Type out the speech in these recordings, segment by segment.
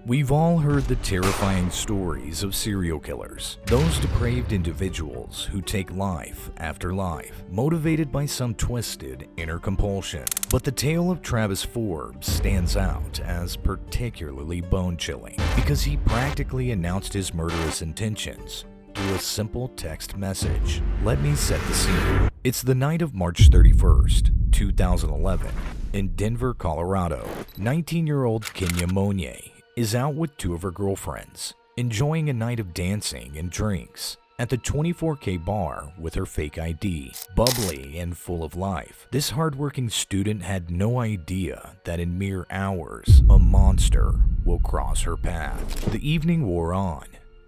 We've all heard the terrifying stories of serial killers, those depraved individuals who take life after life, motivated by some twisted inner compulsion. But the tale of Travis Forbes stands out as particularly bone-chilling because he practically announced his murderous intentions through a simple text message. Let me set the scene. It's the night of March 31st, 2011, in Denver, Colorado. 19-year-old Kenia Monge is out with two of her girlfriends, enjoying a night of dancing and drinks at the 24K bar with her fake ID. Bubbly and full of life, this hardworking student had no idea that in mere hours, a monster will cross her path. The evening wore on,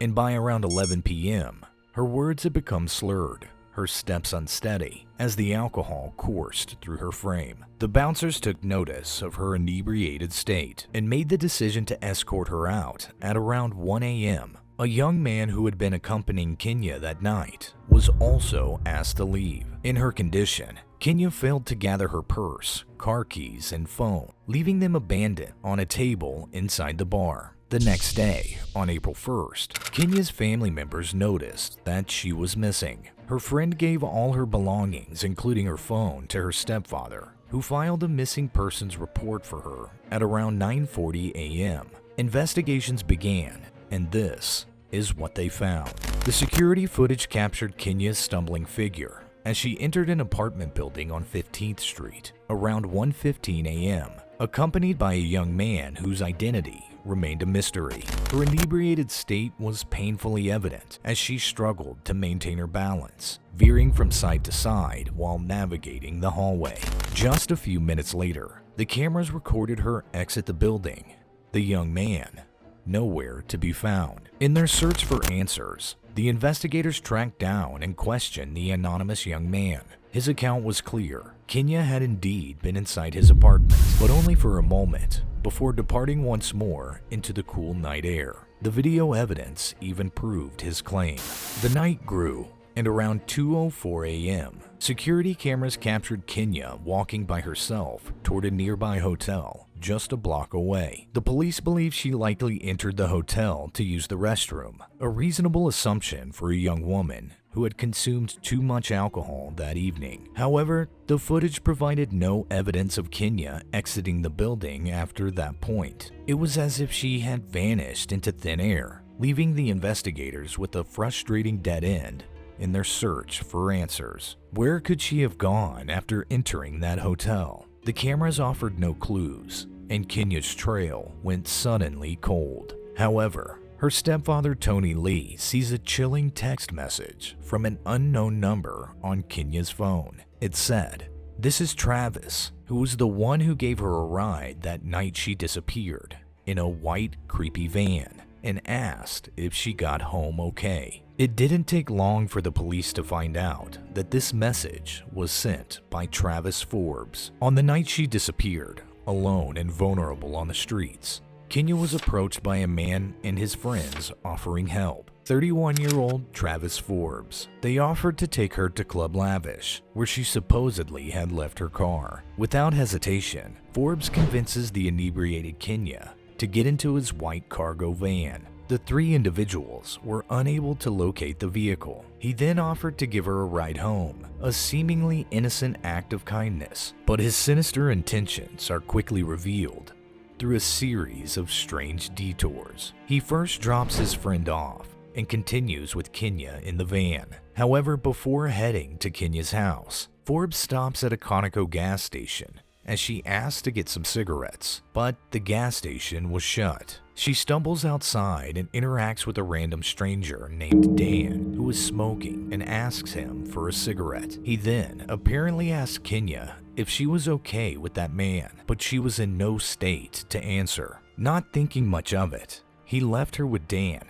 and by around 11 p.m., her words had become slurred, her steps unsteady, as the alcohol coursed through her frame. The bouncers took notice of her inebriated state and made the decision to escort her out at around 1 a.m. A young man who had been accompanying Kenia that night was also asked to leave. In her condition, Kenia failed to gather her purse, car keys, and phone, leaving them abandoned on a table inside the bar. The next day, on April 1st, Kenia's family members noticed that she was missing. Her friend gave all her belongings, including her phone, to her stepfather, who filed a missing persons report for her at around 9:40 a.m. Investigations began, and this is what they found. The security footage captured Kenia's stumbling figure as she entered an apartment building on 15th Street around 1:15 a.m., accompanied by a young man whose identity remained a mystery. Her inebriated state was painfully evident as she struggled to maintain her balance, veering from side to side while navigating the hallway. Just a few minutes later, the cameras recorded her exit the building. The young man, nowhere to be found. In their search for answers, the investigators tracked down and questioned the anonymous young man. His account was clear. Kenia had indeed been inside his apartment, but only for a moment, before departing once more into the cool night air. The video evidence even proved his claim. The night grew, and around 2:04 a.m., security cameras captured Kenia walking by herself toward a nearby hotel just a block away. The police believe she likely entered the hotel to use the restroom, a reasonable assumption for a young woman who had consumed too much alcohol that evening. However, the footage provided no evidence of Kenia exiting the building after that point. It was as if she had vanished into thin air, leaving the investigators with a frustrating dead end in their search for answers. Where could she have gone after entering that hotel? The cameras offered no clues, and Kenia's trail went suddenly cold. However, her stepfather Tony Lee sees a chilling text message from an unknown number on Kenia's phone. It said, "This is Travis, who was the one who gave her a ride that night she disappeared in a white, creepy van, and asked if she got home okay." It didn't take long for the police to find out that this message was sent by Travis Forbes. On the night she disappeared, alone and vulnerable on the streets, Kenia was approached by a man and his friends offering help. 31-year-old Travis Forbes. They offered to take her to Club Lavish, where she supposedly had left her car. Without hesitation, Forbes convinces the inebriated Kenia to get into his white cargo van. The three individuals were unable to locate the vehicle. He then offered to give her a ride home, a seemingly innocent act of kindness. But his sinister intentions are quickly revealed through a series of strange detours. He first drops his friend off and continues with Kenia in the van. However, before heading to Kenia's house, Forbes stops at a Conoco gas station as she asks to get some cigarettes, but the gas station was shut. She stumbles outside and interacts with a random stranger named Dan, who is smoking, and asks him for a cigarette. He then apparently asks Kenia if she was okay with that man, but she was in no state to answer. Not thinking much of it, he left her with Dan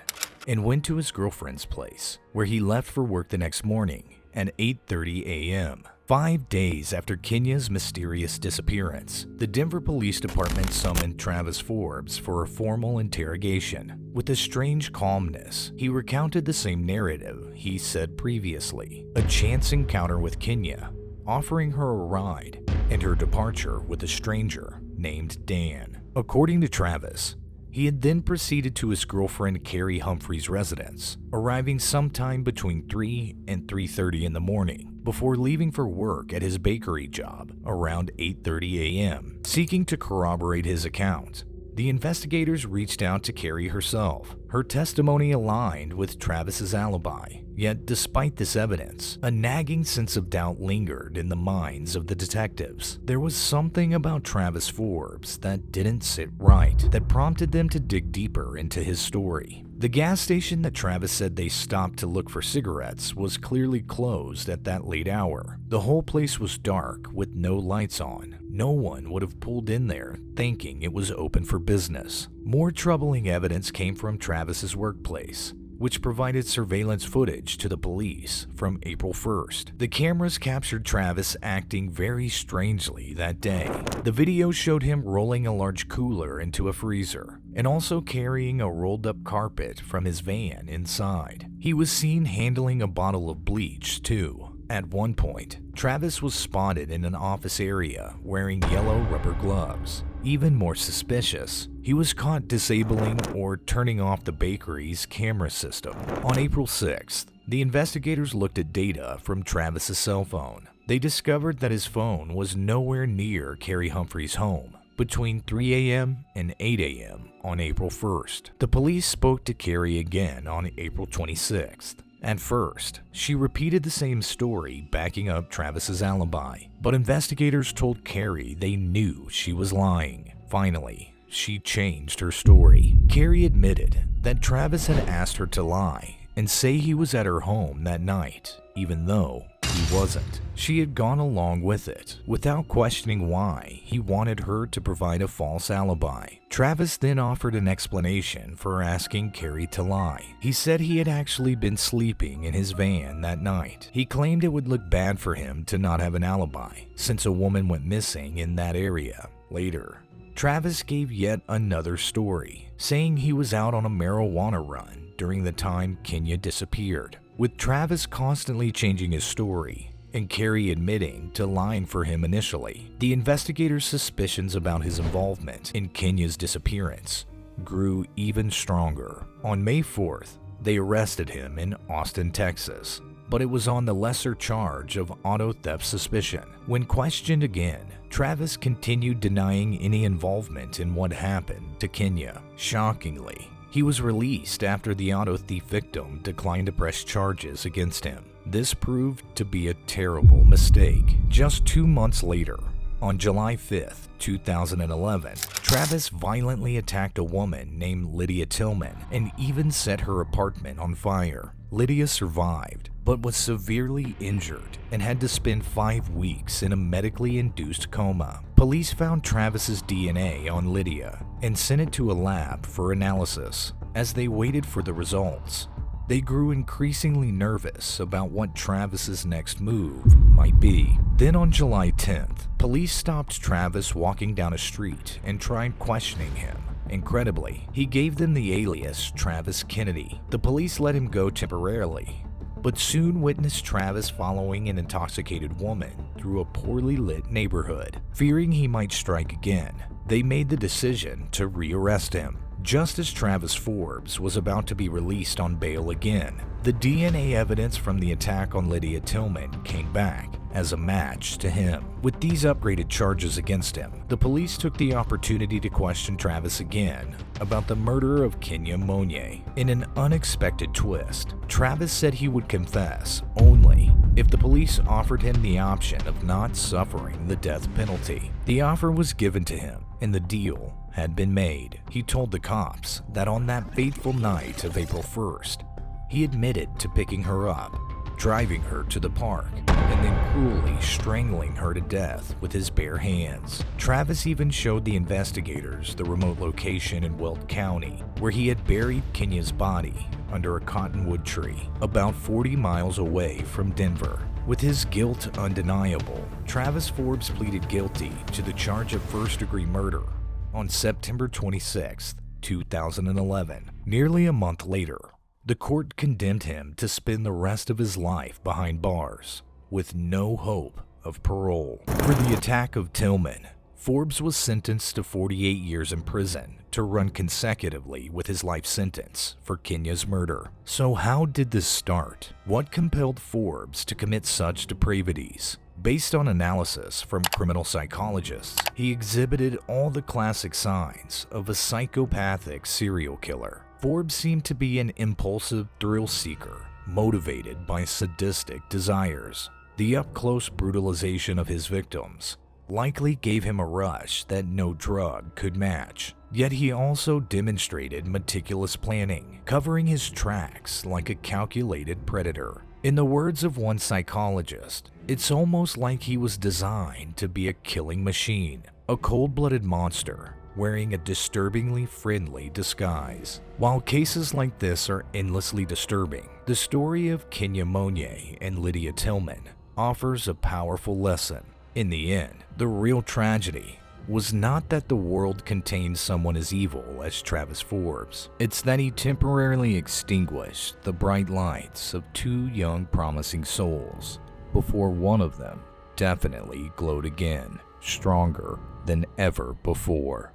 and went to his girlfriend's place, where he left for work the next morning at 8:30 a.m. 5 days after Kenia's mysterious disappearance, the Denver Police Department summoned Travis Forbes for a formal interrogation. With a strange calmness, he recounted the same narrative he said previously: a chance encounter with Kenia, offering her a ride, and her departure with a stranger named Dan. According to Travis, He had then proceeded to his girlfriend Carrie Humphrey's residence, arriving sometime between 3 and 3:30 in the morning, before leaving for work at his bakery job around 8:30 a.m. Seeking to corroborate his account, the investigators reached out to Carrie herself. Her testimony aligned with Travis's alibi, yet despite this evidence, a nagging sense of doubt lingered in the minds of the detectives. There was something about Travis Forbes that didn't sit right, that prompted them to dig deeper into his story. The gas station that Travis said they stopped to look for cigarettes was clearly closed at that late hour. The whole place was dark with no lights on. No one would have pulled in there thinking it was open for business. More troubling evidence came from Travis's workplace, which provided surveillance footage to the police from April 1st. The cameras captured Travis acting very strangely that day. The video showed him rolling a large cooler into a freezer and also carrying a rolled-up carpet from his van inside. He was seen handling a bottle of bleach, too. At one point, Travis was spotted in an office area wearing yellow rubber gloves. Even more suspicious, he was caught disabling or turning off the bakery's camera system. On April 6th, the investigators looked at data from Travis's cell phone. They discovered that his phone was nowhere near Carrie Humphrey's home between 3 a.m. and 8 a.m. on April 1st. The police spoke to Carrie again on April 26th. At first, she repeated the same story, backing up Travis's alibi, but investigators told Carrie they knew she was lying. Finally, she changed her story. Carrie admitted that Travis had asked her to lie and say he was at her home that night, even though he wasn't. She had gone along with it, without questioning why he wanted her to provide a false alibi. Travis then offered an explanation for asking Carrie to lie. He said he had actually been sleeping in his van that night. He claimed it would look bad for him to not have an alibi, since a woman went missing in that area. Later, Travis gave yet another story, saying he was out on a marijuana run during the time Kenia disappeared. With Travis constantly changing his story and Carrie admitting to lying for him initially, the investigators' suspicions about his involvement in Kenia's disappearance grew even stronger. On May 4th, they arrested him in Austin, Texas, but it was on the lesser charge of auto theft suspicion. When questioned again, Travis continued denying any involvement in what happened to Kenia. Shockingly, he was released after the auto thief victim declined to press charges against him. This proved to be a terrible mistake. Just 2 months later, on July 5th, 2011, Travis violently attacked a woman named Lydia Tillman and even set her apartment on fire. Lydia survived, but was severely injured and had to spend 5 weeks in a medically induced coma. Police found Travis's DNA on Lydia and sent it to a lab for analysis. As they waited for the results, they grew increasingly nervous about what Travis's next move might be. Then on July 10th, police stopped Travis walking down a street and tried questioning him. Incredibly, he gave them the alias Travis Kennedy. The police let him go temporarily, but soon witnessed Travis following an intoxicated woman through a poorly lit neighborhood. Fearing he might strike again, they made the decision to rearrest him. Just as Travis Forbes was about to be released on bail again, the DNA evidence from the attack on Lydia Tillman came back as a match to him. With these upgraded charges against him, the police took the opportunity to question Travis again about the murder of Kenia Monge. In an unexpected twist, Travis said he would confess only if the police offered him the option of not suffering the death penalty. The offer was given to him, and the deal had been made. He told the cops that on that fateful night of April 1st, he admitted to picking her up, driving her to the park, and then cruelly strangling her to death with his bare hands. Travis even showed the investigators the remote location in Weld County where he had buried Kenia's body under a cottonwood tree, about 40 miles away from Denver. With his guilt undeniable, Travis Forbes pleaded guilty to the charge of first-degree murder on September 26, 2011. Nearly a month later, the court condemned him to spend the rest of his life behind bars with no hope of parole. For the attack of Tillman, Forbes was sentenced to 48 years in prison to run consecutively with his life sentence for Kenia's murder. So how did this start? What compelled Forbes to commit such depravities? Based on analysis from criminal psychologists, he exhibited all the classic signs of a psychopathic serial killer. Forbes seemed to be an impulsive thrill seeker, motivated by sadistic desires. The up-close brutalization of his victims likely gave him a rush that no drug could match. Yet he also demonstrated meticulous planning, covering his tracks like a calculated predator. In the words of one psychologist, it's almost like he was designed to be a killing machine, a cold-blooded monster wearing a disturbingly friendly disguise. While cases like this are endlessly disturbing, the story of Kenia Monge and Lydia Tillman offers a powerful lesson. In the end, the real tragedy was not that the world contained someone as evil as Travis Forbes. It's that he temporarily extinguished the bright lights of two young promising souls before one of them definitely glowed again, stronger than ever before.